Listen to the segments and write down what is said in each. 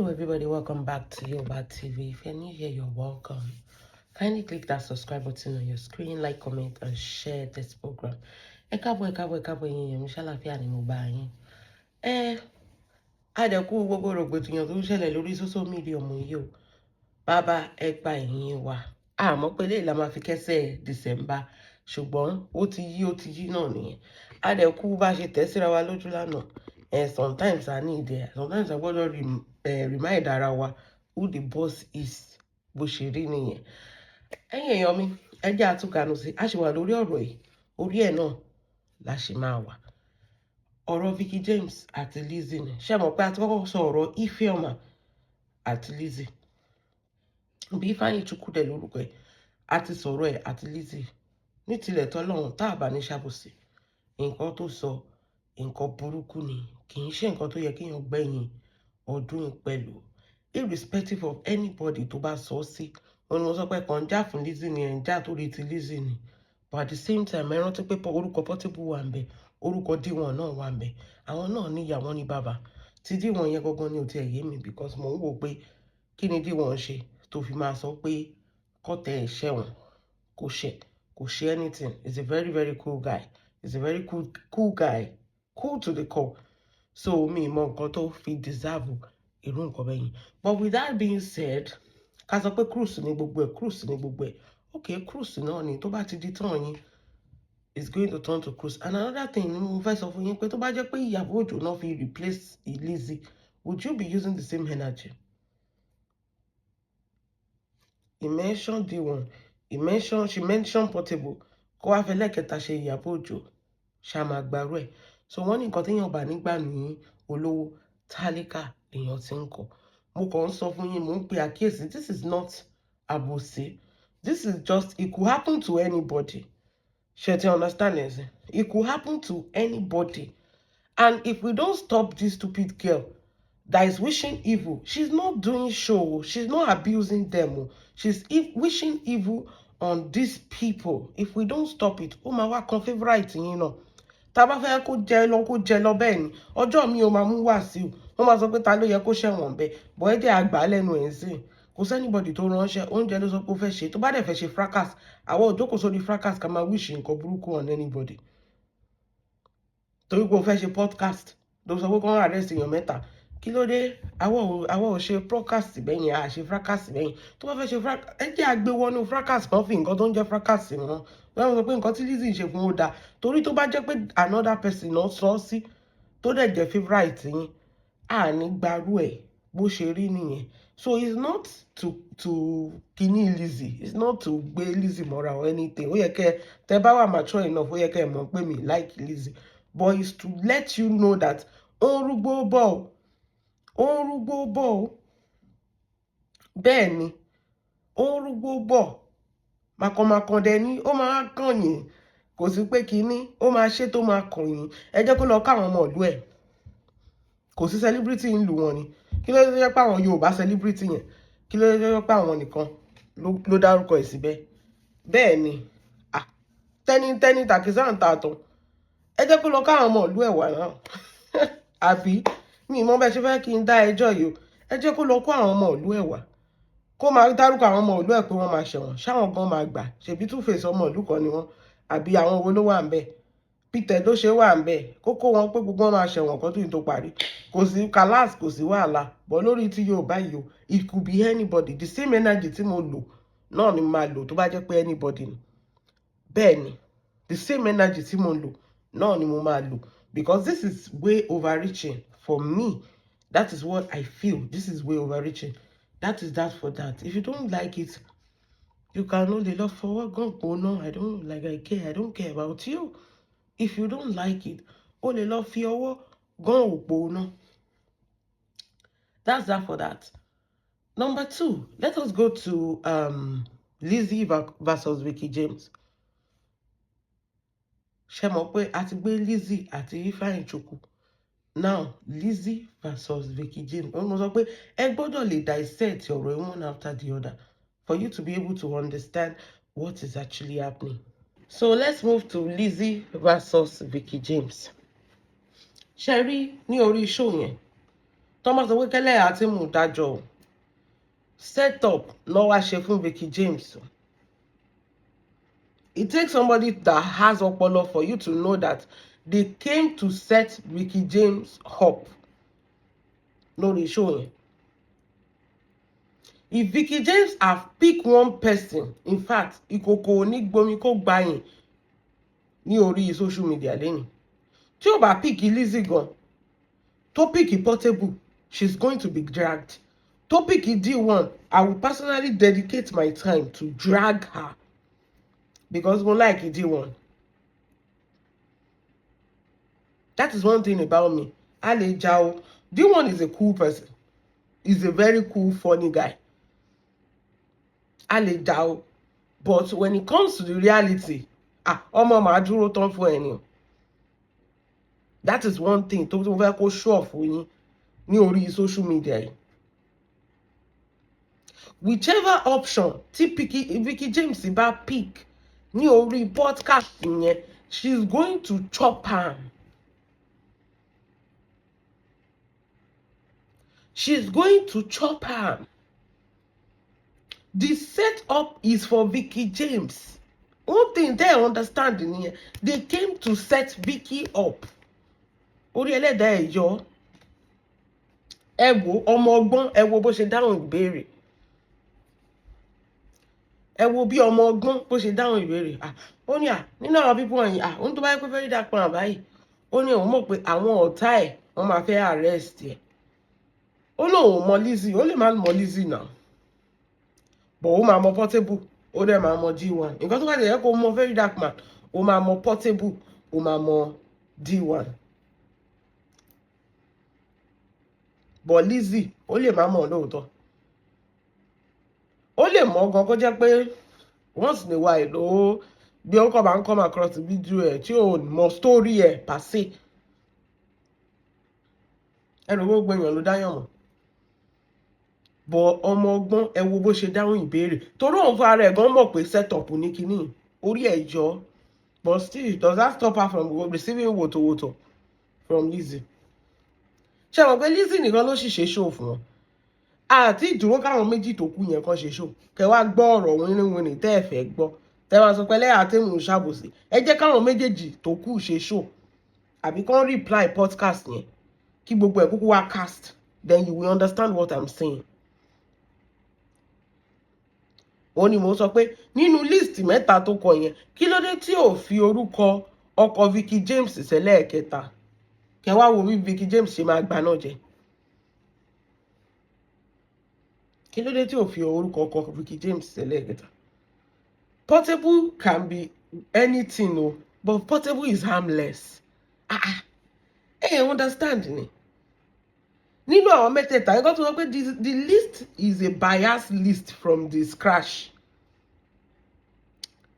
Hello everybody, welcome back to Yoba TV. If you're new here, you're welcome. Kindly click that subscribe button on your screen, like, comment, and share this program. Ẹ káàbọ̀ yín, ṣàlàáfíà ni mo bá yín. Àdẹ̀kú gbogbo rògbòdìyàn tó ń ṣẹlẹ̀ lórí social media ọmọ yìí o. Bàbá ẹ gba ìyìn wa. Àmọ́ pé léyìí la máa fi kẹ́sẹ̀ December. Ṣùgbọ́n ó ti yí náà nìyẹn. Àdẹ̀kú bá ṣe tẹ̀ síra wa lójú lánàá. Sometimes I need there. Sometimes I want to remind ara wa who the boss is. Bó ṣe rí nìyẹn. Ẹ̀yin èèyàn mi, ẹ jẹ́ àtúnkànú sí. A ṣì wà lórí ọ̀rọ̀ yìí. Orí ẹ̀ náà la ṣì máa wà. Ọ̀rọ̀ Vicky James àti Lizzy ni. Ṣé mọ̀ pé a ti kọ́kọ́ sọ ọ̀rọ̀ Ifeoma àti Lizzy. Bí Ifeanyi Chukwudẹ lórúkọ ẹ̀. A ti sọ̀rọ̀ ẹ̀ àti Lizzy. Ní tilẹ̀ tọ́lọ́run tá a bá ní ṣàbòsí. Nǹkan tó sọ nǹkan burúkú ni. Kì í ṣe nǹkan tó yẹ kéèyàn gbẹ̀yìn ọdún pẹ̀lú. Irrespective of anybody tó bá sọ sí. Wọ́n ní mo sọ pé kàn ń jà fún Lizzy ni ẹ̀ ń jà torí ti Lizzy ni. But at the same time, ẹ rántí pé orúkọ Portable wà ń bẹ̀. Orúkọ D1 náà wà ń bẹ̀. Àwọn náà ní ìyá wọn ní bàbá. Tí D1 yẹn gangan ni ò tiẹ̀ yé mi because mo ń wò pé kí ni D1 ṣe tó fi máa sọ pé kọ́tẹ̀ ẹ̀ ṣẹ̀wọ̀n kò ṣe anything. He's a very very cool guy. He's a very cool guy. Cool to the core. So mi mọ nǹkan tó fi deserve irú nǹkan bẹ́yìn. But with that being said, ká sọ pé cruise ni gbogbo ẹ̀. Okay, cruise náà ni tó bá ti di tán yín. It's going to turn to cruise. And another thing, mo fẹ́ sọ fún yín pé tó bá jẹ́ pé Ìyábọ̀ Òjó náà fi replace Lizzy, would you be using the same energy? He mentioned D1. She mentioned Portable. Kó wá fẹ́ lẹ́kẹ̀ta ṣe Ìyábọ̀ Òjó. Ṣá máa gbàrú ẹ̀. So wọ́n ní nǹkan téèyàn bá nígbà ní olówó tálíkà èèyàn ti ń kọ̀. Mo kàn ń sọ fún yín, mo ń pe àkíyèsí. This is not àbòsí. This is just, it could happen to anybody. Ṣé ti understand it? It could happen to anybody. And if we don't stop this stupid girl that is wishing evil, she's not doing show. She's not abusing them. She's wishing evil on these people. If we don't stop it, ó máa wá kan favourite yín náà. Tá bá fẹ́ kó jẹ lọ bẹ́ẹ̀ ni. Ọjọ́ mi ò máa mú wá sí o. Wọ́n máa sọ pé ta ló yẹ kó ṣẹ̀wọ̀n bẹ́ẹ̀. Bọ̀ ẹ́ jẹ́ àgbà lẹ́nu ẹ̀ sí. Kò sẹ́nibọ̀dì tó ránṣẹ́. Oúnjẹ ló sọ pé ó fẹ́ ṣe. Tó bá dẹ̀ fẹ́ ṣe fracas. Àwọn ò jókòó sórí fracas ká máa wish nǹkan burúkú on anybody. Torí pé ó fẹ́ ṣe podcast. Ló sọ pé kó ń arrest èèyàn mẹ́ta. Kí ló dé? Àwọn ò ṣe podcast bẹ́yìn, a ṣe fracas bẹ́yìn. Tó bá fẹ́ ṣe fracas, ẹ jẹ́ àgbéwọnú fracas kan fi nǹkan tó ń jẹ́ fracas wọn. Wọ́n sọ pé nǹkan tí Lizzy ṣe fún ó dáa. Torí tó bá jẹ́ pé another person náà sọ sí tó dẹ̀ jẹ́ favourite yín, à ní gbarú ẹ̀ bó ṣe rí nìyẹn. So it's not to kini Lizzy. It's not to gbé Lizzy mọ́ra or anything. Ó yẹ kẹ́ tẹ́ bá wà mature enough, ó yẹ kẹ́ mọ̀ pé mi like Lizzy. But it's to let you know that ó ń rúgbó bọ̀. Bẹ́ẹ̀ ni, ó ń rúgbó bọ̀. Màkànmákàn dẹ̀ ni ó máa kàn yín. Kò sí pé kíní ó máa ṣe tó máa kàn yín. Ẹ jẹ́ kó lọ ká àwọn ọmọ ìlú ẹ̀. Kò sí celebrity ìlú wọn ni. Kí ló dé pé àwọn Yorùbá celebrity yẹn? Kí ló dé pé àwọn nìkan ló dárúkọ ẹ̀ síbẹ̀? Bẹ́ẹ̀ ni, tẹ́ni tàkìsà ń ta àtọ̀. Ẹ jẹ́ kó lọ ká àwọn ọmọ ìlú ẹ̀ wá náà. Àbí mi mọ̀ bẹ́ẹ̀ ṣe fẹ́ kí n dá ẹjọ́ yìí o. Ẹ jẹ́ kó lọ kó àwọn ọmọ ìlú ẹ̀ wá. Kó máa dárúkọ àwọn ọmọ ìlú ẹ̀ pé wọ́n máa ṣẹ̀wọ̀n. Ṣáwọn gan máa gbà. Ṣèbí Two-Face ọmọ ìlú kan ni wọ́n. Àbí àwọn wo ló wà ń bẹ̀? Peter tó ṣe wà ń bẹ̀. Kókó wọn pé gbogbo wọn máa ṣẹ̀wọ̀n kan tó yìí tó parí. Kò sí kàlás, kò sí wàhálà. But lórí tí Yorùbá yìí o, it could be anybody. The same energy tí mo lò náà ni màá lò tó bá jẹ́ pé anybody ni. Bẹ́ẹ̀ ni, the same energy tí mo lò náà ni mo máa lò. Because this is way overreaching for me. That is what I feel. This is way overreaching. That is that for that. If you don't like it, you can only love for what God go no. I don't care about you. If you don't like it, only love for your God go no. That's that for that. Number 2, let us go to Lizzy versus Vicky James. Ṣé mọ̀ pé a ti gbé Lizzy àti Ifeanyi Chukwudẹ. Now, Lizzy versus Vicky James. Mo sọ pé ẹ gbọ́dọ̀ lè dissect ọ̀rọ̀ one after the other for you to be able to understand what is actually happening. So let's move to Lizzy versus Vicky James. Ṣé rí ní orí show yẹn, Thomas Owekele àti Mudajo set up no wá ṣe fún Vicky James. It takes somebody that has ọpọlọ for you to know that they came to set Vicky James up lórí show yẹn. If Vicky James have picked one person, in fact, ìkòkò onígbomi kó gbàyìn ní orí social media lẹ́yìn. Tí ó bá pick Lizzy gan, tó pick Portable, she's going to be dragged. Tó pick D1, I will personally dedicate my time to drag her. Because we like D1. That is one thing about me. Ale Jao. D1 is a cool person. He's a very cool, funny guy. Ale Jao. But when it comes to the reality, ọmọ màá dúró tán fún ẹni. That is one thing tó fẹ́ kó show off fún yín ní orí social media. Whichever option tí Vicky James bá pick ní orí podcast yẹn, she's going to chop am. She's going to chop am. The setup is for Vicky James. One thing they understand in here, they came to set Vicky up. Orí ẹlẹ́dàá ẹ̀ yọ. Ẹ wo ọmọ ọgbọ́n, ẹ wo bó ṣe dáhùn ìbéèrè. Ẹ wo bí ọmọ ọgbọ́n bó ṣe dáhùn ìbéèrè. Ó ní nínú àwọn pípọ̀ wọ̀nyí, òun tó bá yẹ pé fẹ́ẹ́ dá pọn àbáyé. Ó ní òun mọ̀ pé àwọn ọ̀tá ẹ̀ wọ́n máa fẹ́ arrest ẹ̀. Ó lóun mọ Lizzy, ó lè má mọ Lizzy náà. But ó máa mọ Portable, ó dẹ̀ máa mọ D1. Nǹkan tó bá dẹ̀ yẹ kó mọ Very Dark Man, ó máa mọ Portable, ó máa mọ D1. But Lizzy, ó lè má mọ̀ lóòótọ́. Ó lè mọ̀ gan kó jẹ́ pé once in a while ló bí ó kọ́ bá ń come across the video ẹ̀ tí ò mọ story ẹ̀ per se. Ẹnu gbogbo èèyàn ló dáyàn mọ̀. But ọmọ ọgbọ́n ẹ wo bó ṣe dáhùn ìbéèrè. Torí òun fún ara ẹ̀ gan mọ̀ pé set up ní kinní orí ẹ̀ jọ. But still, does that stop her from receiving woto from Lizzy? Ṣé mọ̀ pé Lizzy nìkan ló sì ṣe show fún wọn? Àti ìdúró káwọn méjì tó kù yẹn kan ṣe show. Kẹ wá gbọ́ ọ̀rọ̀ wínníwínní tẹ́ ẹ fẹ́ gbọ́. Tẹ́ wá sọ pé lẹ́yà tẹ́mù ṣàbòsí. Ẹ jẹ́ káwọn méjèèjì tó kù ṣe show. Àbí kán reply podcast yẹn. Kí gbogbo ẹ̀ kúkú wá cast. Then you will understand what I'm saying. Ó ní mo sọ pé nínú list mẹ́ta tó kọ yẹn, kí ló dé tí ò fi orúkọ ọkọ Vicky James sílẹ̀ kẹta? Kẹ wá wo bí Vicky James ṣe máa gbà náà jẹ. Kí ló dé tí ò fi orúkọ ọkọ Vicky James sílẹ̀ kẹta? Portable can be anything o, but Portable is harmless. Understand ni? Nínú àwọn mẹ́tẹ̀ẹ̀ta, ẹ gbọ́ tó sọ pé the list is a biased list from the scratch.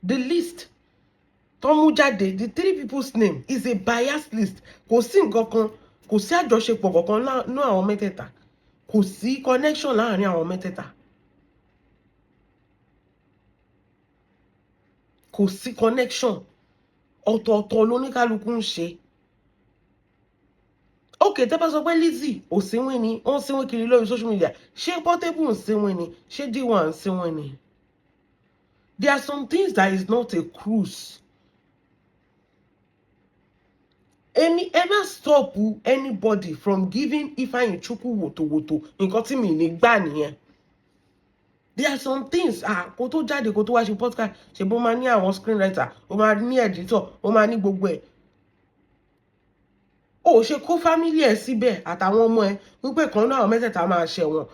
The list tó mú jáde, the 3 people's name is a biased list. Kò sí nǹkan kan, kò sí àjọṣepọ̀ kankan nínú àwọn mẹ́tẹ̀ẹ̀ta. Kò sí connection láàrin àwọn mẹ́tẹ̀ẹ̀ta. Kò sí connection. Ọ̀tọ̀ọ̀tọ̀ lóníkálukú ń ṣe. Okay, tẹ́ bá sọ pé Lizzy ò sínwín ni, ó ń sínwín kiri lórí social media. Ṣé Portable ń sínwín ni? Ṣé D1 ń sínwín ni? There are some things that is not a cruise. Ever stop anybody from giving Ifeanyi Chukwu woto. Nǹkan tí mi ní gbà nìyẹn. There are some things, kó tó jáde, kó tó wá ṣe podcast, ṣe bó máa ní àwọn screenwriter, ó máa ní editor, ó máa ní gbogbo ẹ̀. Ó ṣe kó family ẹ̀ síbẹ̀ àtàwọn ọmọ ẹ̀ wípé kan náà mẹ́tẹ̀ẹ̀ta máa ṣẹ̀wọ̀n.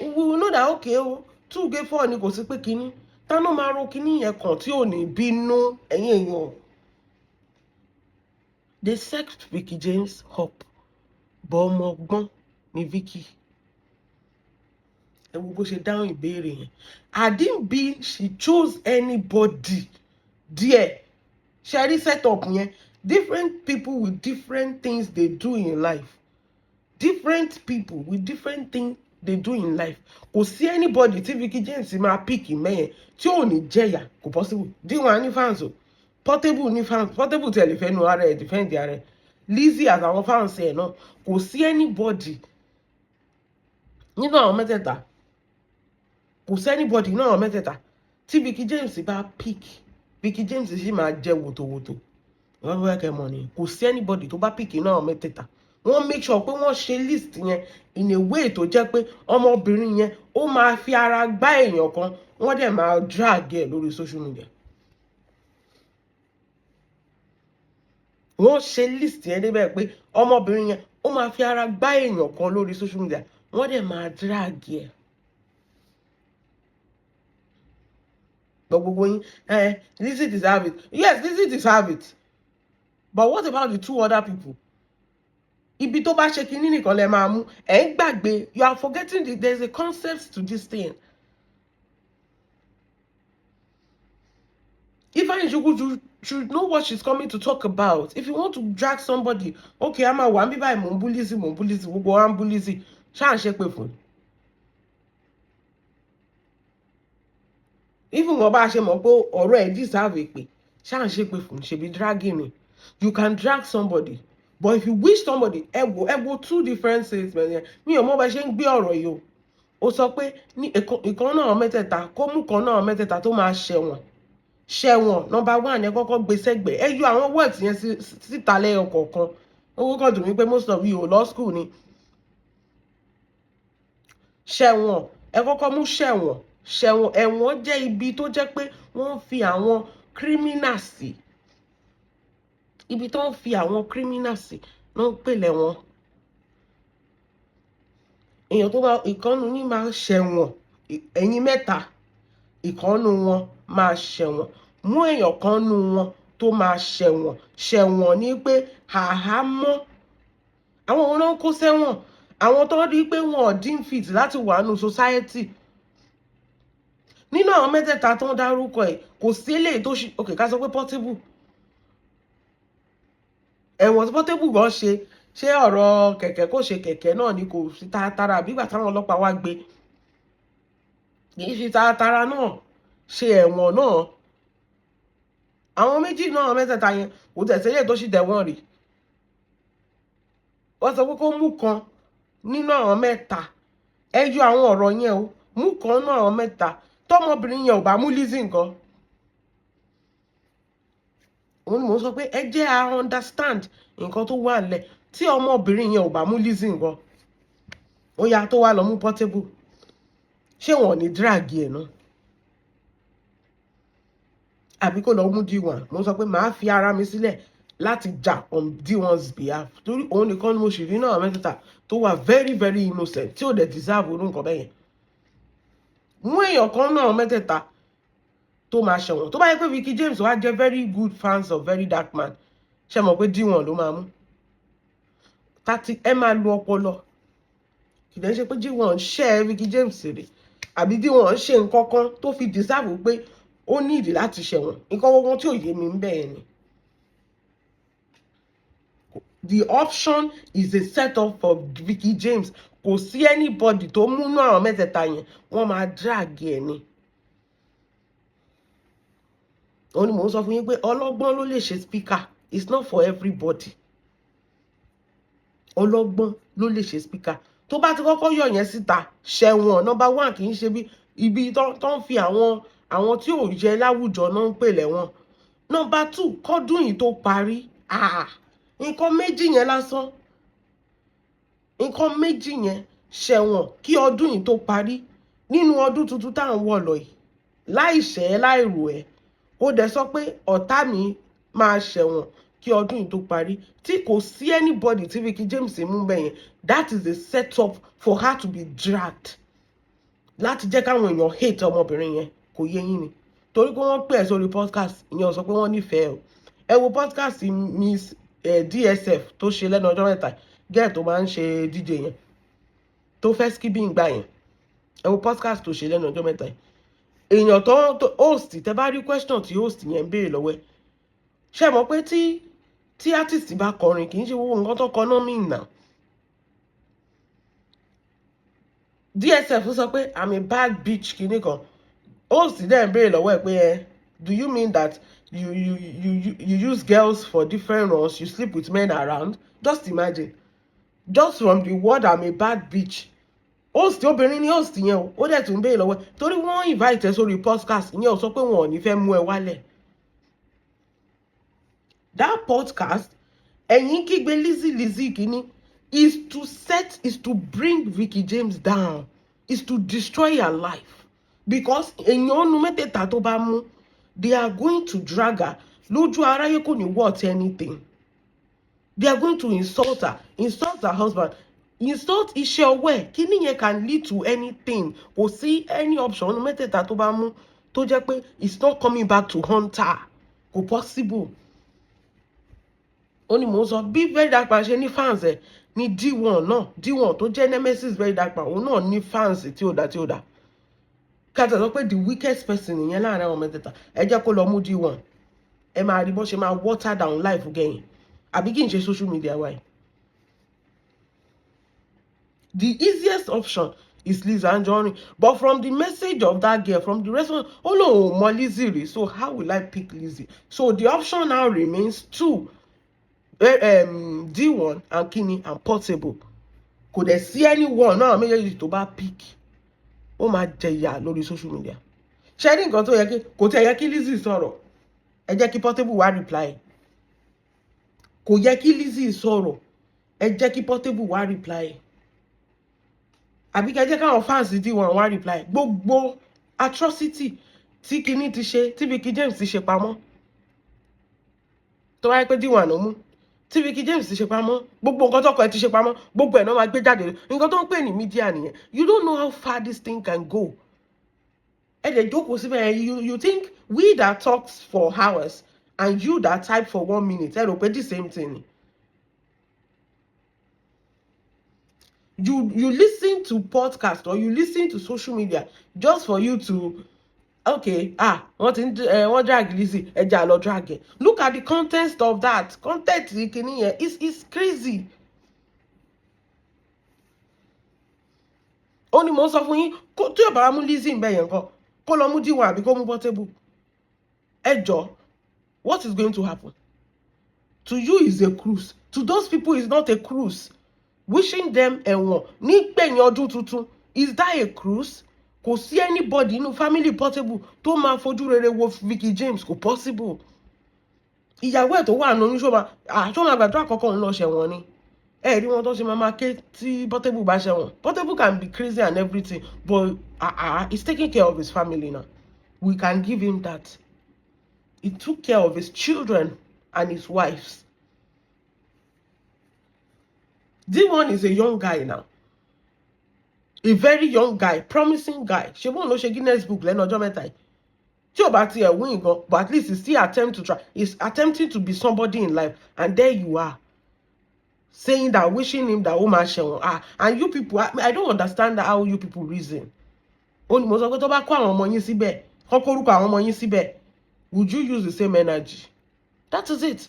We know that okay o, 2-4 ni kò sí pé kíní. Tánú máa ro kíní yẹn kàn tí ò ní bínú ẹ̀yin èèyàn. They set Vicky James up. But ọmọ ọgbọ́n ni Vicky. Ẹ wo bó ṣe dáhùn ìbéèrè yẹn. Hadn't been she chose anybody there. Ṣé rí set up yẹn? Different people with different things they do in life. Different people with different things they do in life. Kò sí anybody tí Vicky James máa pick mẹ́yẹn tí ò ní jẹ̀yà. Kò possible. D1 ní fans o. Portable ní fans. Portable tẹ̀lé fẹ́nu ara ẹ̀ defend ara ẹ̀. Lizzy àtàwọn fans ẹ̀ náà. Kò sí anybody nínú àwọn mẹ́tẹ̀ẹ̀ta kò sẹ́nibọ̀dì nínú àwọn mẹ́tẹ̀ẹ̀ta tí Vicky James bá pick Vicky James sì máa jẹ́ wòtòwòtò wọ́n fẹ́ kẹ́ mọ̀ ni kò sí anybody tó bá pick nínú àwọn mẹ́tẹ̀ẹ̀ta wọ́n make sure pé wọ́n ṣe list yẹn in a way tó jẹ́ pé ọmọbìnrin yẹn ó máa fi ara gbá èèyàn kan wọ́n dẹ̀ máa drag ẹ̀ lórí social media. wọ́n ṣe list yẹn débẹ̀ pé ọmọbìnrin yẹn ó máa fi ara gbá èèyàn kan lórí social media wọ́n dẹ̀ máa drag ẹ̀. gbogbo yín Lizzy deserve it. Yes, Lizzy deserve it. But what about the two other people? Ibi tó bá ṣe kinní nìkan lẹ máa mú ẹ̀ ń gbàgbé. You are forgetting that there is a concept to this thing. Ifeanyi Chukwu should know what she's coming to talk about. If you want to drag somebody, okay, I'm a one bí báyìí mò ń bú Lizzy, gbogbo wa ń bú Lizzy. Ṣáà ń ṣe pé fún. Even wọ́n bá ṣe mọ̀ pé ọ̀rọ̀ ẹ̀ deserve èpè. Ṣáà ń ṣe pé fún. Ṣebí dragging ni. You can drag somebody. But if you wish somebody, ẹ wo two different statements. Mi ò mọ̀ bá ṣe ń gbé ọ̀rọ̀ yìí o. Ó sọ pé ní ìkan náà mẹ́tẹ̀ẹ̀ta kó mú kan náà mẹ́tẹ̀ẹ̀ta tó máa ṣẹ̀wọ̀n number one ẹ kọ́kọ́ gbé sẹ́gbẹ̀ẹ́ ẹ yọ àwọn words yẹn síta lẹ́yọ kọ̀ọ̀kan owó kan dùn mí pé most of you ò law school ni ṣẹ̀wọ̀n ẹ kọ́kọ́ mú ṣẹ̀wọ̀n ẹ̀wọ̀n jẹ́ ibi tó jẹ́ pé wọ́n fi àwọn criminals sí ibi tó ń fi àwọn criminals sí ló ń pè lẹ́wọ̀n èèyàn tó bá ìkànnù ní máa ṣẹ̀wọ̀n ẹ̀yin mẹ́ta ìkànnù wọn máa ṣẹ̀wọ̀n mú èèyàn kan nù wọn tó máa ṣẹ̀wọ̀n ní pé àhámọ́ àwọn òun náà kó sẹ́wọ̀n àwọn tó rí pé wọn ò dín fit láti wà nù society nínú àwọn mẹ́tẹ̀ẹ̀ta tó ń dárúkọ ẹ̀ kò sí eléyìí tó ṣe ok ká sọ pé Portable ẹ̀wọ̀n tí Portable gan ṣé ọ̀rọ̀ kẹ̀kẹ́ kò ṣe kẹ̀kẹ́ náà ni kò sí tààtàrà bígbà táwọn ọlọ́pàá wá gbé kì í fi tààtàrà náà ṣe ẹ̀wọ̀n náà àwọn méjì náà mẹ́tẹ̀ẹ̀ta yẹn kò tẹ̀sílẹ̀ tó ṣì tẹ̀wọ̀n rí wọ́n sọ pé kó mú kan nínú àwọn mẹ́ta ẹ yọ àwọn ọ̀rọ̀ yẹn o mú kan nínú àwọn mẹ́ta tọmọbìnrin yẹn ò bá mú Lizzy nǹkan òun ni mò ń sọ pé ẹ jẹ́ à understand nǹkan tó wà nílẹ̀ tí ọmọbìnrin yẹn ò bá mú Lizzy nǹkan ó yá tó wá lọ mú Portable ṣé wọn ò ní drag ẹ̀ náà àbí kó lọ mú D1 mo sọ pé màá fi ara mi sílẹ̀ láti jà on D1's behalf torí òun nìkan ni mo sì rí náà mẹ́tẹ̀ẹ̀ta tó wà very very innocent tí ò dẹ̀ deserve orú nǹkan bẹ́yẹn mú èèyàn kan náà mẹ́tẹ̀ẹ̀ta tó máa ṣẹ̀wọ̀n tó bá yẹ pé Vicky James wá jẹ́ very good fans of very dark man ṣe mọ̀ pé D1 ló máa mú tàti ẹ máa lu ọpọlọ kì í ṣe pé D1 ṣẹ́ Vicky James rè àbí D1 ṣe nǹkan kan tó fi deserve pé ó ní ìdí láti ṣẹ̀wọ̀n nǹkan gbogbo tí ò yé mi ń bẹ̀ẹ̀ ni. The option is a set up for Vicky James kò sí anybody tó múnú àwọn mẹ́tẹ̀ẹ̀ta yẹn wọ́n máa drag ẹ̀ ni. òun ni mò ń sọ fún yín pé ọlọ́gbọ́n ló lè ṣe speaker it's not for everybody. ọlọ́gbọ́n ló lè ṣe speaker tó bá ti kọ́kọ́ yọ yẹn síta ṣẹ̀wọ̀n number one kì í ṣe bí ibi tó ń fi àwọn tí ò jẹ láwùjọ náà ń pè lẹ́wọ̀n number two kọ́dún yìí tó parí nǹkan méjì yẹn lásán nǹkan méjì yẹn ṣẹ̀wọ̀n kí ọdún yìí tó parí nínú ọdún tuntun tá à ń wọ̀ lọ yìí láì ṣẹ̀ láì rò ẹ́ ó dẹ̀ sọ pé ọ̀tá mi máa ṣẹ̀wọ̀n kí ọdún yìí tó parí tí kò sí anybody tí Vicky James mú bẹ́yẹn that is a set up for her to be dragged láti jẹ́ káwọn èèyàn hate ọmọbìnrin yẹn kò yé yín ni torí pé wọ́n pè ẹ́ sórí podcast ìyẹn ò sọ pé wọ́n nífẹ̀ẹ́ o ẹ wo podcast Miss DSF tó ṣe lẹ́nu ọjọ́ mẹ́ta gẹ́ẹ̀ tó máa ń ṣe DJ yẹn tó fẹ́ skipping gbà yẹn ẹ wo podcast tó ṣe lẹ́nu ọjọ́ mẹ́ta èèyàn tó host tẹ bá rí question tí host yẹn ń béèrè lọ́wọ́ ẹ ṣe mọ̀ pé tí artist bá kọrin kì í ṣe gbogbo nǹkan tó kọ náà mí nà DSF sọ pé I'm a bad bitch kìíní kan host dẹ̀ ń béèrè lọ́wọ́ ẹ pé do you mean that you use girls for different roles you sleep with men around just imagine just from the word I'm a bad bitch host obìnrin ni host yẹn o ó dẹ̀ tún béèrè lọ́wọ́ torí wọ́n invite ẹ sórí podcast ìyẹn ò sọ pé wọn ò ní fẹ́ mú ẹ wálẹ̀. That podcast ẹ̀yin kígbe Lizzy kìíní is to bring Vicky James down, is to destroy her life, because èèyàn ọ̀nù mẹ́tẹ̀ẹ̀ta tó bá mú they are going to drag her lójú aráyé kò ní worth anything. They are going to insult her husband, insult iṣẹ́ ọwọ́ ẹ̀. Kíní yẹn can lead to anything. Kò sí any option ọ̀nù mẹ́tẹ̀ẹ̀ta tó bá mú tó jẹ́ pé it's not coming back to haunt her. Kò possible. Ó ní mò ń sọ bí Very Dark Man ṣe ní fans ẹ̀ ní D1 náà, D1 tó jẹ́ nemesis Very Dark Man òun náà ní fans tí ó dá. Kátà sọ pé the weakest person ìyẹn láàrin àwọn mẹ́tẹ̀ẹ̀ta ẹ jẹ́ kó lọ mú D1. Ẹ máa rí bó ṣe máa water down life gẹ̀yìn. Àbí kí n ṣe social media wáyé. The easiest option is Lizzy Anjorin, but from the message of that girl, from the response, oh no, more Lizzy, so how will I pick Lizzy? So the option now remains two, D1 and Kini and Portable. Kò dẹ̀ sí anyone náà méjèèjì tó bá pick, ó máa jẹ̀yà lórí social media. Ṣé ní nǹkan tó yẹ kí kò tẹ̀ yẹ kí Lizzy sọ̀rọ̀, ẹ jẹ́ kí Portable wá reply. Kò yẹ kí Lizzy sọ̀rọ̀, ẹ jẹ́ kí Portable wá reply. Àbí kẹ́ jẹ́ káwọn fans D1 wá reply. Gbogbo atrocity tí Kini ti ṣe, tí Vicky James ti ṣe pamọ́, tó wáyé pé D1 ló mú, tí Vicky James ti ṣe pamọ́, gbogbo nǹkan tọ́kọ ẹ̀ ti ṣe pamọ́, gbogbo ẹ̀ náà máa gbé jáde. Nǹkan tó ń pè ní media nìyẹn. You don't know how far this thing can go. Ẹ dẹ̀ jókòó síbẹ̀, you think we that talks for hours and you that type for 1 minute, ẹ rò pé the same thing. You listen to podcast or you listen to social media just for you to, okay, wọ́n drag Lizzy, ẹja lọ drag ẹ. Look at the context of that. Context kìíní yẹn is crazy. Ó ní mo sọ fún yín tí ò bá mú Lizzy ń bẹ yẹn kọ́ kó lọ mú D1 àbí kó mú Portable. Ẹ jọ̀ọ́, what is going to happen? To you is a cruise. To those people is not a cruise. Wishing them ẹ̀wọ̀n nígbẹ̀yìn ọdún tuntun, is that a cruise? Kò sí anybody inú family Portable tó máa fojú rere wo Vicky James, kò possible. Ìyàwó ẹ̀ tó wà nínú ṣó máa gbàdúrà àkọ́kọ́ òun lọ ṣẹ̀wọ̀n ni. Ẹ rí wọn tó ṣe máa ké tí Portable bá ṣẹ̀wọ̀n. Portable can be crazy and everything, but he's taking care of his family now. We can give him that. He took care of his children and his wives. D1 is a young guy now. A very young guy, promising guy. Ṣé bóun ló ṣe Guinness Book lẹ́nu ọjọ́ mẹ́ta yìí? Tí ò bá tiẹ̀ win gan, but at least he's attempting to be somebody in life. And there you are, saying that, wishing him that ó máa ṣẹ̀wọ̀n. And you people, I don't understand how you people reason. Ó ní mo sọ pé tó bá kó àwọn ọmọ yín síbẹ̀, kó kórúkọ àwọn ọmọ yín síbẹ̀, would you use the same energy? That is it.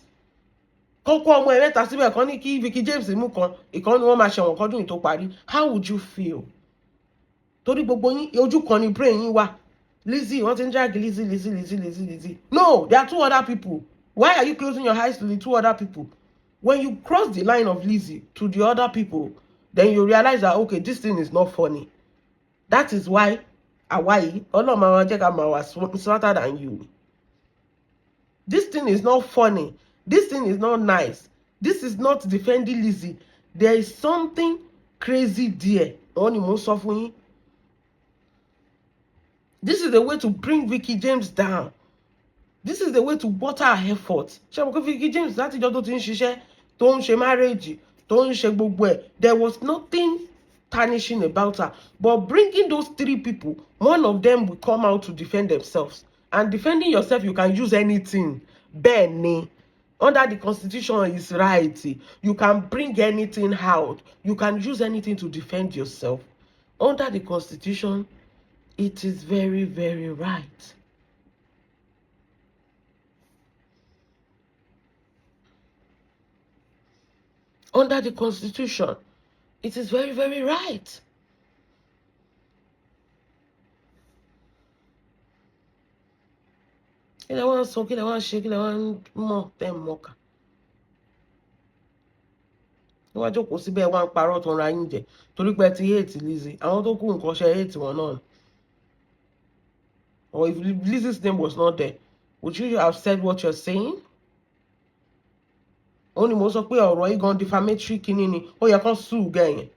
Kọ́kọ́ ọmọ ẹ̀ mẹ́ta síbẹ̀ kan ní kí Vicky James mú kan, ìkan ni wọ́n máa ṣẹ̀wọ̀n kọ́dún yìí tó parí. How would you feel? Torí gbogbo yín ojú kan ni brain yín wà. Lizzy, wọ́n ti ń drag Lizzy. No, there are two other people. Why are you closing your eyes to the two other people? When you cross the line of Lizzy to the other people, then you realize that, okay, this thing is not funny. That is why Hawaii, Ọlọ́run jẹ́ ká máa wà smarter than you. This thing is not funny. This thing is not nice. This is not defending Lizzy. There is something crazy there. This is the way to bring Vicky James down. This is the way to water her efforts. Vicky James, láti ìjọ́ tó ti ń ṣiṣẹ́, tó ń ṣe marriage, tó ń ṣe gbogbo ẹ̀, there was nothing tarnishing about her. But bringing those three people, one of them will come out to defend themselves. And defending yourself, you can use anything. Benny. Under the Constitution is right. You can bring anything out. You can use anything to defend yourself. Under the Constitution, it is very, very right. Under the Constitution, it is very, very right. Kí lẹ wá ń sọ, kí lẹ wá ń ṣe, kí lẹ wá ń mọ̀ tẹ́ ń mọ̀ọ́kà. wọ́n jókòó síbẹ̀ wọ́n á parọ́ tó ń ra yín jẹ torí pé ti hate Lizzy àwọn tó kù nǹkan ṣe hate wọn náà. Or if Lizzy's name was not there, would you have said what you're saying? Ó ní mo sọ pé ọ̀rọ̀ yìí gan defamatory kínní ni ó yẹ kán sùn gẹ̀yìn.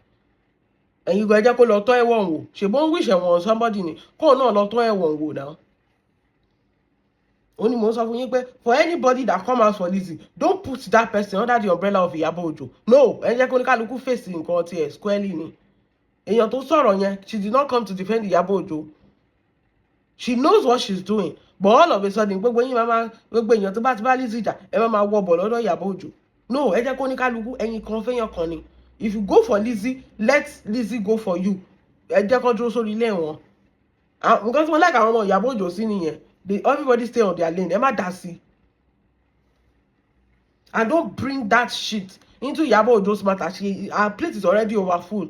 Ẹ̀yin gan ẹ jẹ́ kó lọ tọ́ ẹ̀wọ̀n wò ṣèbó ń wíṣẹ̀ wọn somebody ni kóun náà lọ tọ́ ẹ̀wọ̀n wò náà. Ó ní mo sọ fún yín pé for anybody that come out for Lizzy, don't put that person under the umbrella of Iyabo Ojo. No, ẹ jẹ́ kó ní kálukú fèsì nǹkan tiẹ̀ squarely ni. Èèyàn tó sọ̀rọ̀ yẹn, she did not come to defend Iyabo Ojo. She knows what she's doing, but all of a sudden gbogbo yín máa gbogbo èèyàn tó bá ti bá Lizzy jà ẹ máa wọ bọ̀ lọ́dọ̀ Iyabo Ojo. No, ẹ jẹ́ kó ní kálukú ẹ̀yin kan fẹ́yàn kan ni. If you go for Lizzy, let Lizzy go for you. Ẹ jẹ́ kó dúró sórí ilé wọn. Nǹkan tí mo like àwọn ọmọ Iyabo Ojo sí nìyẹn. Everybody stay on their lane. Ẹ má dá sí. And don't bring that shit into Iyabo Ojo's matter. Her plate is already over full.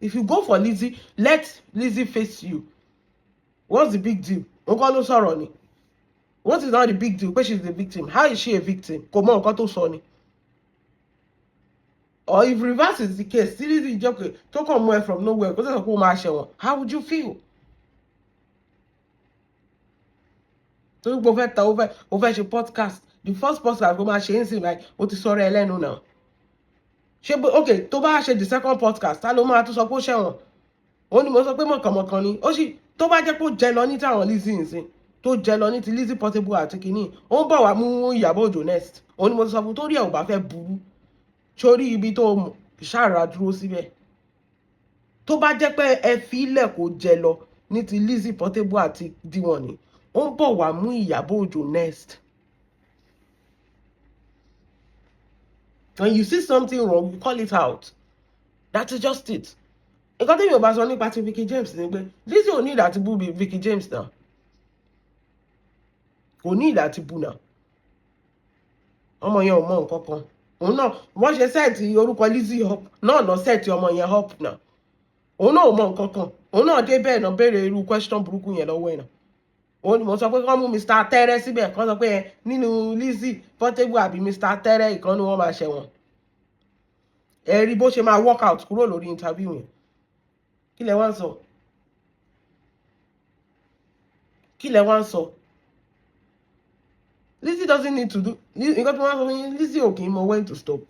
If you go for Lizzy, let Lizzy face you. What's the big deal? What is not the big deal? Because she's the victim. How is she a victim? Come on, Sonny. Or if reverse is the case, Lizzy joke to come from nowhere because that's a cool marshal. How would you feel? So go over your podcast. The first podcast go ma ṣe like ó ti sọ̀rọ̀ ẹlẹ́nu now. Okay, tó bá ṣe the second podcast, ta ló máa tún sọ pé ó ṣẹ̀wọ̀n. Ó ní mo sọ pé mọ̀kànmọ̀kàn ni. Ó sì tó bá jẹ́ pé ó jẹ lọ ní táwọn Lizzy nsìn. Tó jẹ lọ ní ti Lizzy Portable àti kìíní. Ó ń bọ̀ wá mú Iyabo Ojo next. Ó ní mo sọ fún torí ẹ̀ ò bá fẹ́ burú. Sórí ibi tó ṣàrà dúró síbẹ̀. Tó bá jẹ́ pé ẹ fi ilẹ̀ kó jẹ lọ ní ti Lizzy Portable àti D1 ni. Ó ń bọ̀ wá mú Iyabo Ojo next. When you see something wrong, you call it out. That is just it. Nǹkan tí mi ò bá sọ nípa ti Vicky James ni pé Lizzy ò ní ìdá ti bú Vicky James náà. Kò ní ìdá ti bú náà. Ọmọ yẹn ò mọ nǹkan kan. Òun náà wọ́n ṣe sẹ́ẹ̀tì orúkọ Lizzy up náà lọ sẹ́ẹ̀tì ọmọ yẹn up náà. Òun náà ò mọ nǹkan kan. Òun náà dé bẹ́ẹ̀ náà béèrè irú question burúkú yẹn lọ́wọ́ ẹ̀ náà. Ó ní mo sọ pé kán mú Mr. Tẹ́rẹ́ síbẹ̀ kán sọ pé nínú Lizzy Portable àbí Mr. Tẹ́rẹ́ ìkan ni wọ́n máa ṣẹ̀wọ̀n. Ẹ rí bó ṣe máa work out kúrò lórí interview yẹn. Kí lẹ wá ń sọ? Kí lẹ wá ń sọ? Lizzy doesn't need to do. Nǹkan tí wọ́n sọ fún yín, Lizzy ò kì í mọ when to stop.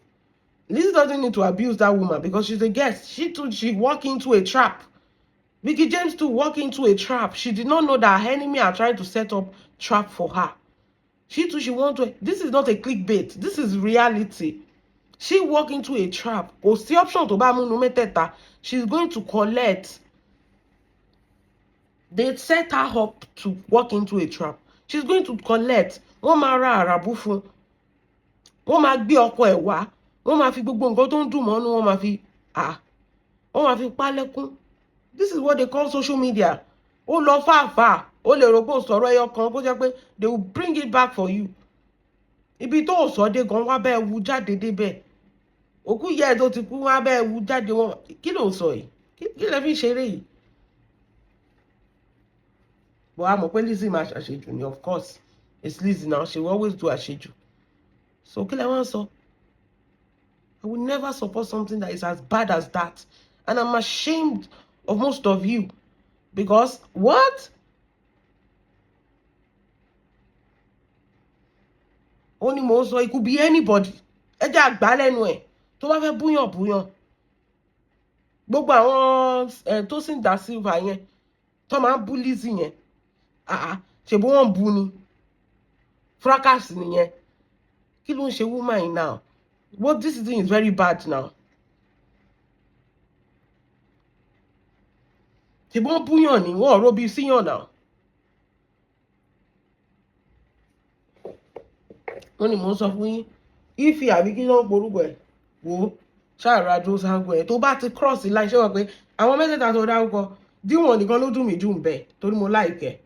Lizzy doesn't need to abuse that woman because she's a guest. She walked into a trap. Vicky James too walked into a trap. She did not know that her enemy are trying to set up trap for her. She want to. This is not a clickbait. This is reality. She walked into a trap. Kò sí option tó bá mú nu mẹ́tẹ̀ẹ̀ta. She's going to collect. They set her up to walk into a trap. She's going to collect. Wọ́n máa ra àràbù fún. Wọ́n máa gbé ọkọ ẹ̀ wá. Wọ́n máa fi gbogbo nǹkan tó ń dùn mọ́nú wọ́n máa fi pálẹ́kún. This is what they call social media. Ó lọ fàáfàá. Ó lè rò pé ó sọ̀rọ̀ ẹyọ kan kó jẹ́ pé they will bring it back for you. Ibi tó sọ dé gan wá bẹ́ẹ̀ wú jáde débẹ̀. Òkú yẹ tó ti kú wá bẹ́ẹ̀ wú jáde wọn. Kí ló ń sọ yìí? Kí lẹ fi ṣeré yìí? But a mọ̀ pé Lizzy máa ṣàṣejù ni, of course. It's Lizzy now. She will always do àṣejù. So kí lẹ wá ń sọ? I will never support something that is as bad as that. And I'm ashamed of most of you. Because what? Only most, so it could be anybody. Ẹ jẹ́ àgbà lẹ́nu ẹ̀. Tó bá fẹ́ búyàn búyàn. Gbogbo àwọn Tosin Da Silva yẹn. Tó máa ń bú Lizzy yẹn. Ṣe bó wọ́n bú ni. Fracas nìyẹn. Kí ló ń ṣe woman now? What this is doing is very bad now. Ṣe bó ń búyàn ni wọ́n ọ̀rọ̀ bí síyàn náà. Wọ́n ní mò ń sọ fún yín. Ife àbí kí ló ń porúkọ ẹ̀ wò ṣàrà dúró sáńgó ẹ̀ tó bá ti cross line ṣé wọ́n pé àwọn mẹ́tẹ̀ẹ̀ta tó dárúkọ D1 nìkan ló dùn mí jù ń bẹ̀ torí mo like.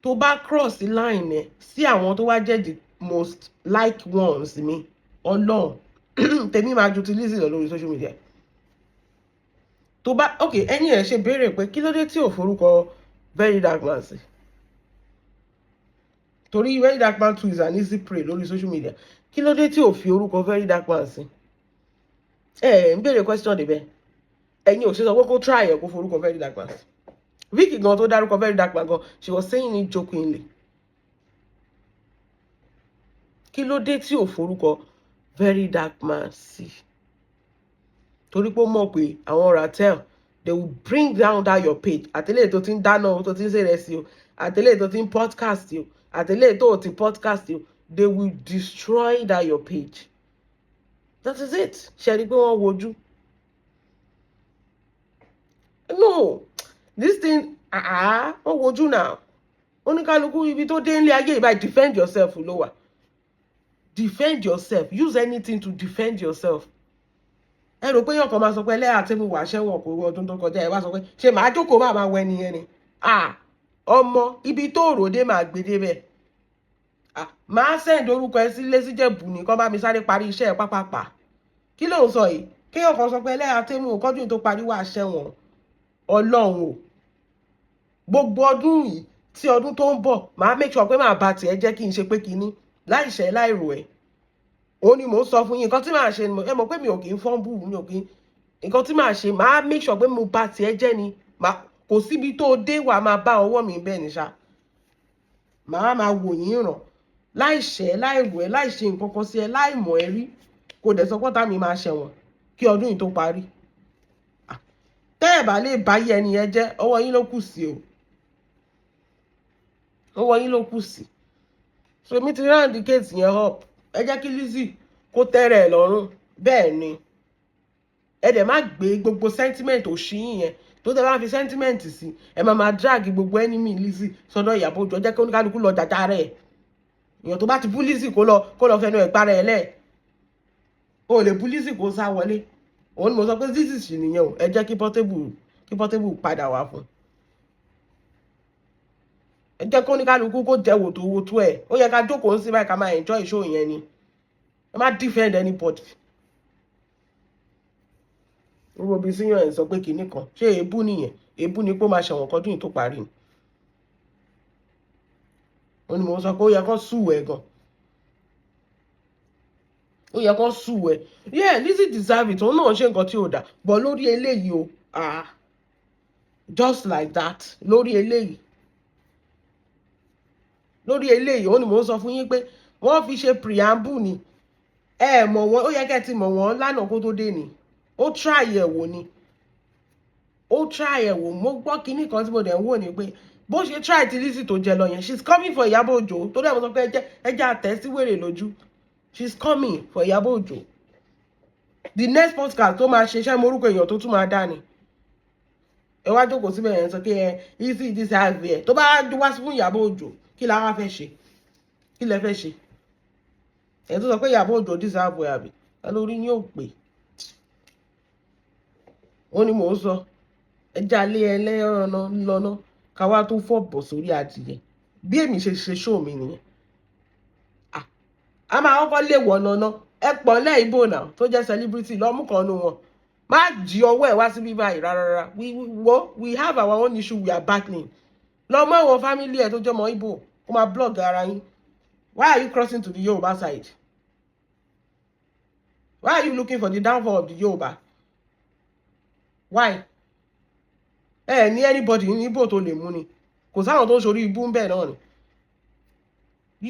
Tó bá cross line ẹ̀ sí àwọn tó wá jẹ́ the most like ones mi Ọlọ́run tèmi máa ju ti Lizzy lọ lórí social media. Tó bá okay ẹ̀yin ẹ̀ ṣe béèrè pé kí ló dé tí ò forúkọ Very Dark Man sí. torí very dark man too is an easy prey lórí social media. Kí ló dé tí ò fi orúkọ very dark man sí? Ń béèrè question débẹ̀. Ẹ̀yin ò ṣe sọ pé kó try ẹ̀ kó forúkọ very dark man sí. Vicky gan tó dárúkọ very dark man gan, she was saying it jokingly. Kí ló dé tí ò forúkọ very dark man sí? Torí pé ó mọ̀ pé àwọn Ratel, they will bring down that your page. Àtẹ̀lé tó ti ń dáná tó ti ń ṣèrè sí o, àtẹ̀lé tó ti ń podcast o, àtẹ̀lé tó ti podcast o, they will destroy that your page. That is it. Ṣé rí pé wọ́n wojú? No, this thing, wọ́n wojú now. Oníkálukú ibi tó dé nílé ayé ìbá defend yourself ló wà. Defend yourself. Use anything to defend yourself. Ẹ rò pé yọ̀kan máa sọ pé ẹlẹ́yà tí mo wà ṣẹ́wọ̀n kò wọ ọdún tó kọjá ẹ wá sọ pé ṣe màá jókòó máa wọ ẹni yẹn ni. Ọmọ ibi tó rò dé máa gbé débẹ̀. Máa send orúkọ ẹ sílé síjẹ̀bù ní kán bá mi sáré parí iṣẹ́ ẹ pápápá. Kí ló ń sọ yìí? Kéèyàn kan sọ pé ẹlẹ́yà tí mo kọ́dún tó parí wà ṣẹ́wọ̀n. Ọlọ́run o. Gbogbo ọdún yìí tí ọdún tó ń bọ̀ máa make sure pé máa bá tiẹ̀ jẹ́ kí n ṣe pé kíní láìṣẹ́ láìrò ẹ̀. Ó ní mò ń sọ fún yín nǹkan tí màá ṣe ẹ mọ̀ pé mi ò kì í fọ́nbù mi ò kì í nǹkan tí màá ṣe máa make sure pé mo bá tiẹ̀ jẹ́ ni kò síbi tó dé wà máa bá ọwọ́ mi bẹ́ẹ̀ ni ṣá. Màá máa wò yín ràn láìṣẹ́ láìrò ẹ̀ láìṣe nǹkan kan sí ẹ láìmọ̀ ẹ rí kò dẹ̀ sọ pọ́tà mi máa ṣẹ̀wọ̀n kí ọdún yìí tó parí. Tẹ́ ẹ̀ bá lè báyé ẹni yẹn jẹ́ ọwọ́ yín ló kù sí o. Ọwọ́ yín ló kù sí. So mi ti round the case yẹn up. Ẹ jẹ́ kí Lizzy kó tẹ́rẹ̀ ẹ̀ lọ́rùn bẹ́ẹ̀ ni. Ẹ dẹ̀ má gbé gbogbo sentiment òṣì yín yẹn tó tẹ́ bá fi sentiment sí ẹ máa drag gbogbo enemy Lizzy sọ́dọ̀ Ìyábọ̀ Òjó jẹ́ kí oníkálukú lọ jàjà rẹ̀. Èèyàn tó bá ti bú Lizzy kó lọ fẹnu ẹ̀ para ẹ̀ lẹ̀. O lè bú Lizzy kó sá wọlé. Òun ni mo sọ pé Lizzy sì nìyẹn o. Ẹ jẹ́ kí Portable padà wá fún. Ẹ jẹ́ kí oníkálukú kó jẹ́ wòtòwòtò ẹ̀. Ó yẹ ká jókòó sí báyìí ká máa enjoy show yẹn ni. Ẹ má defend anybody. Gbogbo bí síyàn ẹ̀ sọ pé kinní kan. Ṣé èébú nìyẹn? Èébú ni pé ó máa ṣẹ̀wọ̀n kọ́dún yìí tó parí ni. Ó ní mo sọ pé ó yẹ kó sùn ẹ̀ gan. Ó yẹ kó sùn ẹ̀. Yeah, Lizzy deserve it. Òun náà ṣe nǹkan tí ò dá. But lórí eléyìí o. Just like that. Lórí eléyìí. Ó ní mo sọ fún yín pé wọ́n fi ṣe preamble ni. Ẹ mọ̀ wọ́n, ó yẹ kẹ́ ti mọ̀ wọ́n lánàá kó tó dé ni. Ó try ẹ̀ wò ni. Mo gbọ́ kinní kan tí mo dẹ̀ ń wò ni pé bó ṣe try ti Lizzy tó jẹ lọ yẹn, she's coming for Ìyábọ̀ Òjó. Tó dẹ̀ mo sọ pé ẹjẹ́ àtẹ́ sí wèrè lójú. She's coming for Ìyábọ̀ Òjó. The next podcast tó máa ṣe iṣẹ́ morúkọ èèyàn tó tún máa dá ni. Ẹ wá jókòó síbẹ̀ yẹn sọ pé Lizzy this have ẹ̀ tó bá wá fún Ìyábọ̀ Òjó kí la wá fẹ́ ṣe? Kí lẹ fẹ́ ṣe? Ẹ̀ tó sọ pé Ìyábọ̀ Òjó deserve ẹ̀ àbí? Lórí yín ò pé. Ó ní mò ń sọ ẹja alẹ́ ẹlẹ́rọ̀nà lọ́nà ká wá tó fọ̀bọ̀ sórí adìyẹ. Bí èmi ṣe show mi nìyẹn. A máa kọ́kọ́ lè wọ̀ nọ́nà. Ẹ pọ̀ lẹ́ Ìbò náà tó jẹ́ celebrity lọ́mú kan nù wọn. Má jí ọwọ́ ẹ̀ wá síbí báyìí rárá. We have our own issue we are battling. Lọ mọ àwọn family ẹ̀ tó jẹ́ ọmọ Ìbò kó máa blog ara yín. Why are you crossing to the Yoruba side? Why are you looking for the downfall of the Yoruba? Why? Ní anybody ní Ìbò tó lè mú ni. Kò sáwọn tó ń ṣorí ibú ń bẹ̀ náà ni.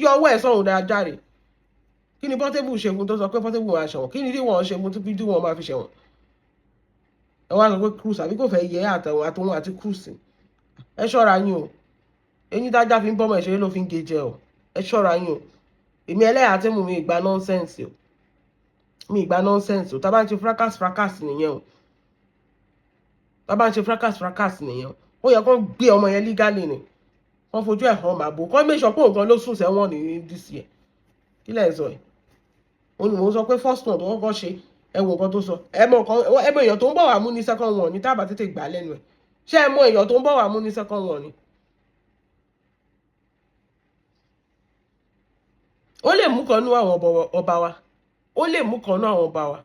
Yọ ọwọ́ ẹ̀ sọ̀rùn dáadáa rè. Kí ni Portable ṣe fún tó sọ pé Portable máa ṣẹ̀wọ̀n? Kí ni tí wọ́n ṣe fún tó bí wọ́n máa fi ṣẹ̀wọ̀n? Ẹ wá sọ pé cruise àbí kò fẹ́ yẹ àtòun àti cruise. Ẹ ṣọ́ra yín o. Eyín tájá fi ń bọ́mọ ìṣeré ló fi ń gé jẹ o. Ẹ ṣọ́ra yín o. Èmi ẹlẹ́yà tí mo mi ìgbà nonsense o. Tá bá ń ṣe fracas nìyẹn o. Ó yẹ kó gbé ọmọ yẹn legally ni. Wọ́n fojú ẹ̀ hàn màbo. Kọ́ make sure pé nǹkan ló sùn sẹ́wọ̀n ní this year. Kí lẹ̀ ń sọ yìí? Ó ní mo sọ pé first one tó kọ́kọ́ ṣe ẹ wo nǹkan tó sọ. Ẹ mọ èèyàn tó ń bọ̀ wá mú ní second one ní tábà tètè gbà lẹ́nu ẹ̀. Ṣé ẹ mọ èèyàn tó ń bọ̀ wá mú ní second one ni? Ó lè mú kan nú àwọn ọba wa. Ó lè mú kan nú àwọn ọba wa.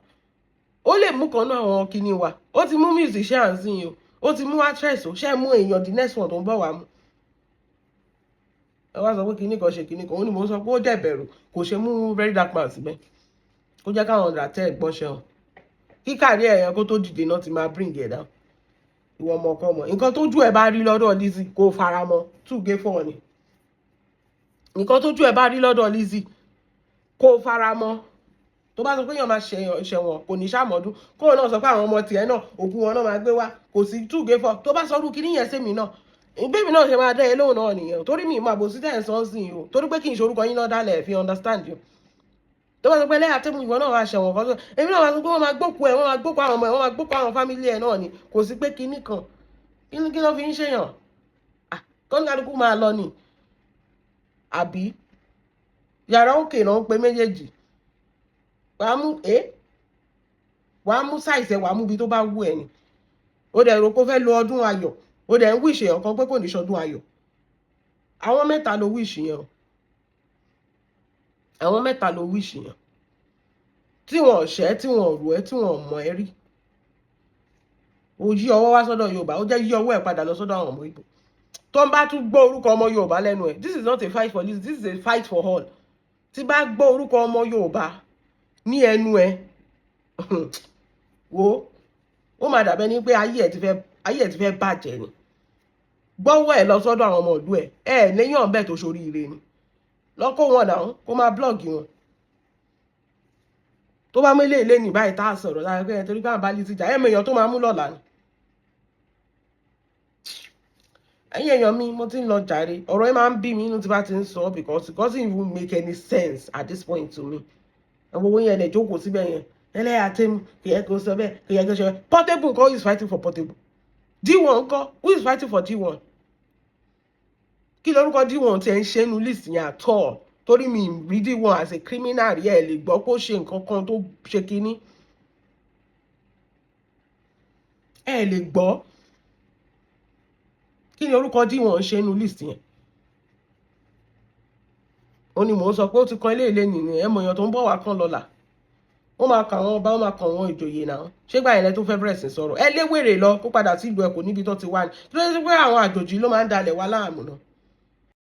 Ó lè mú kan nú àwọn kinní wa. Ó ti mú musicians yín o. Ó ti mú actress o. Ṣé ẹ mú èèyàn the next one tó ń bọ̀ wá mú? ẹ wá sọ pé kinní kan ṣe kinní kan ó ní mo sọ pé ó dẹ̀ bẹ̀rù kò ṣe mú very dark man síbẹ̀ kó jẹ́ káwọn ọ̀dà tẹ́ ẹ̀gbọ́n ṣe hàn kíkàrí ẹ̀yàn kó tó dìde náà ti máa bring ẹ̀ down ìwọ ọmọ ọkọ ọmọ nǹkan tójú ẹ bá rí lọ́dọ̀ Lizzy kó fara mọ́ 2K4 ni nǹkan tójú ẹ bá rí lọ́dọ̀ Lizzy kó fara mọ́ tó bá sọ pé èèyàn máa ṣẹ̀wọ̀n kò ní ṣàmọ́dún kó náà sọ pé àwọn ọmọ tiẹ̀ náà òkú wọn náà máa gbé wá kò sí 2K4 tó bá sọrú kí níyẹn sẹ́mi náà ìgbémi náà ṣe máa dá ẹ lóhùn náà nìyẹn torí mi ìmọ̀ àbòsí tẹ̀ ń sọ sí i o torí pé kí n ṣorúkọ yín náà dálẹ̀ fi understand you tó bá sọ pé lẹ́yà tẹ́mu ìwọ náà wá ṣẹ̀wọ̀n kan tó èmi náà wá sọ pé wọ́n máa gbókù ẹ̀ wọ́n máa gbókù àwọn ọmọ ẹ̀ wọ́n máa gbókù àwọn fámílì ẹ̀ náà ni kò sí pé kinní kan kí ló fi ń ṣèyàn kọ́ńkàlùkù máa lọ ni àbí yàrá òkè náà ń pe méjèèjì wàá mú sáìsì ẹ̀ wàá mú ibi tó bá wù ẹ̀ ni ó dẹ̀ rò pé ó fẹ́ lo ọdún ayọ̀ ó dẹ̀ ń wíṣì ọ̀kan pé kò ní ṣọdún ayọ̀ àwọn mẹ́ta ló wíṣì yẹn àwọn mẹ́ta ló wíṣì yẹn tí wọ́n ṣẹ́ tí wọ́n rò ẹ́ tí wọ́n mọ̀ ẹ́ rí ó yí ọwọ́ wá sọ́dọ̀ Yorùbá ó jẹ́ yí ọwọ́ ẹ̀ padà lọ sọ́dọ̀ àwọn ọmọ Ìgbò tó ń bá tún gbọ́ orúkọ ọmọ Yorùbá lẹ́nu ẹ̀ this is not a fight for Lizzy this is a fight for all tí bá gbọ́ orúkọ ọmọ Yorùbá ní ẹnu ẹ̀ wo ó máa dàbẹ́ ní pé ayé ẹ̀ ti fẹ́ bàjẹ́ ni gbọ́wọ́ ẹ̀ lọ sọ́dọ̀ àwọn ọmọ ìlú ẹ̀ lẹ́yìn ọ̀bẹ tó ṣoríire ni lọ́kọ́ wọn náà kó máa blọ́ọ̀gì wọn tó bá mélé ilé ní báyìí tá a sọ̀rọ̀ lára pé torí káwọn bá Lizzy jà ẹ̀mọ èèyàn tó máa mú lọ́la ni ẹ̀yin èèyàn mi mo ti ń lọ jàre ọ̀rọ̀ ẹ máa ń bí mi inú tí bá ti ń sọ because it doesn't even make any sense at this point to me owó yẹn lè jókòó síbẹ̀ yẹn ẹlẹ́yà tẹ́mu kì í kó sọ bẹ́ẹ̀ kì í kó sọ bẹ́ẹ̀ Portable nǹkan who is fighting for Portable D1 nǹkan who is fighting for D1 kí lórúkọ D1 tí ẹ ń ṣe nu list yẹn at all torí mi rí D1 as a criminal rí ẹ lè gbọ́ kó ṣe nǹkan kan tó ṣe kínní ẹ lè gbọ́ kí ni orúkọ D1 ṣe nu list yẹn ó ní mò ń sọ pé ó ti kan ilé nìyẹn ẹ mọ èèyàn tó ń bọ̀ wá kán lọ́la ó máa kà wọ́n ọba ó máa kàn wọ́n ìjòyè náà ṣé gbà yẹn lẹ tó fẹ́ bẹ̀rẹ̀ sí sọ̀rọ̀ ẹ léwèrè lọ kó padà sí ìlú ẹ kò níbi tó ti wá ní tó ṣe pé àwọn àjòjì ló máa ń dalẹ̀ wá láàmú náà